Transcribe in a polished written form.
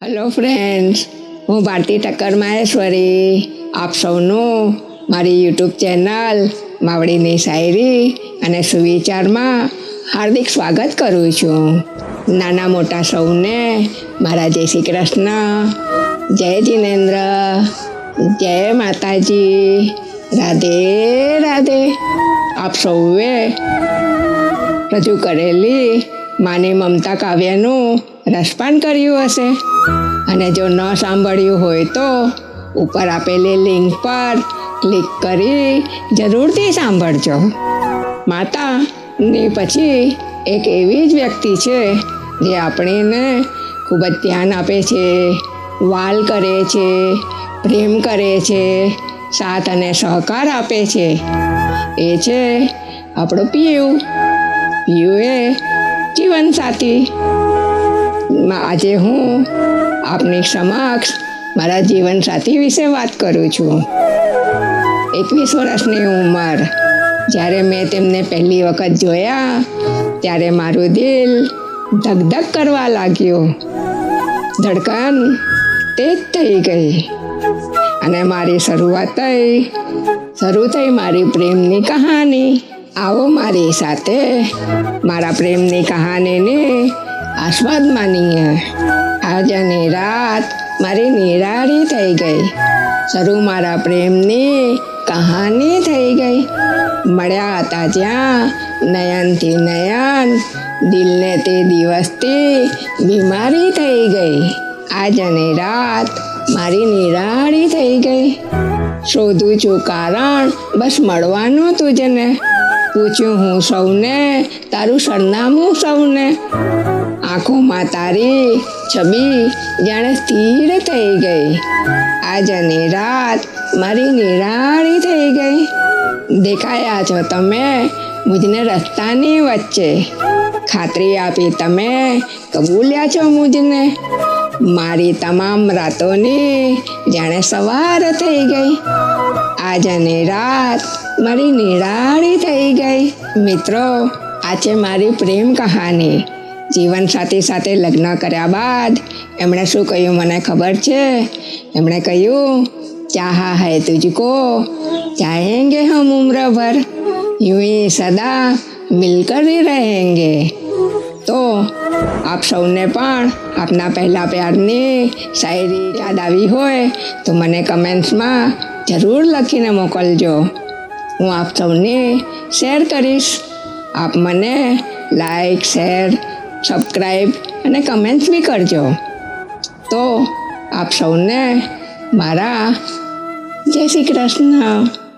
Hello friends, હું ભારતી ઠક્કર માહેશ્વરી આપ સૌનું મારી યુટ્યુબ ચેનલ માવડીની શાયરી અને સુવિચારમાં હાર્દિક સ્વાગત કરું છું. નાના મોટા સૌને મારા જય શ્રી કૃષ્ણ, જય જિનેન્દ્ર, જય માતાજી, રાધે રાધે. આપ સૌએ રજૂ કરેલી માની મમતા કાવ્યનું રસપાન કર્યું હશે, અને જો ન સાંભળ્યું હોય તો ઉપર આપેલી લિંક પર ક્લિક કરી જરૂરથી સાંભળજો. માતાની પછી એક એવી જ વ્યક્તિ છે જે આપણને ખૂબ જ ધ્યાન આપે છે, વાલ કરે છે, પ્રેમ કરે છે, સાથ અને સહકાર આપે છે. એ છે આપણો પિયુ. પિયુ એ જીવનસાથી. આજે હું આપની સમક્ષ મારા જીવનસાથી વિશે વાત કરું છું. 21 વર્ષની ઉંમર. જ્યારે મેં તેમને પહેલી વખત જોયા ત્યારે મારું દિલ ધક કરવા લાગ્યું. ધડકન તેજ થઈ ગઈ અને મારી શરૂ થઈ મારી પ્રેમની કહાની. આવો મારી સાથે મારા પ્રેમની કહાનીની આસ્વાદ માનીએ. આજની રાત મારી નિરાળી થઈ ગઈ. શરૂ મારા પ્રેમની કહાની થઈ ગઈ. મળ્યા હતા જ્યાં નયનથી નયન, દિલને તે દિવસથી બીમારી થઈ ગઈ. આજની રાત મારી નિરાળી થઈ ગઈ. શોધું છું કારણ બસ મળવાનું તુજને. પૂછ્યું હું સૌને તારું સરનામું સૌને. આંખોમાં તારી છબી જાણે સ્થિર થઈ ગઈ. આજની રાત મારી નિરાળી થઈ ગઈ. દેખાયા છો તમે મુજને રસ્તાની વચ્ચે. ખાતરી આપી તમે કબૂલ્યા છો મુજને. મારી તમામ રાતોની જાણે સવાર થઈ ગઈ. આજની રાત મારી નિરાળી થઈ ગઈ. મિત્રો, આ છે મારી પ્રેમ કહાની. જીવનસાથી સાથે લગ્ન કર્યા બાદ એમણે શું કહ્યું મને ખબર છે. એમણે કહ્યું, ચાહા હૈ તુજકો, ચાહેંગે હમ ઉમ્ર ભર, यूं ही સદા મિલકર રહેંગે. તો આપ સૌને પણ આપના પહેલા પ્યારની શાયરી યાદ આવી હોય તો મને કમેન્ટ્સમાં જરૂર લખીને મોકલજો. હું આપ સૌને શેર કરીશ. આપ મને લાઈક, શેર, સબસ્ક્રાઈબ અને કમેન્ટ્સ બી કરજો. તો આપ સૌને મારા જય શ્રી કૃષ્ણ.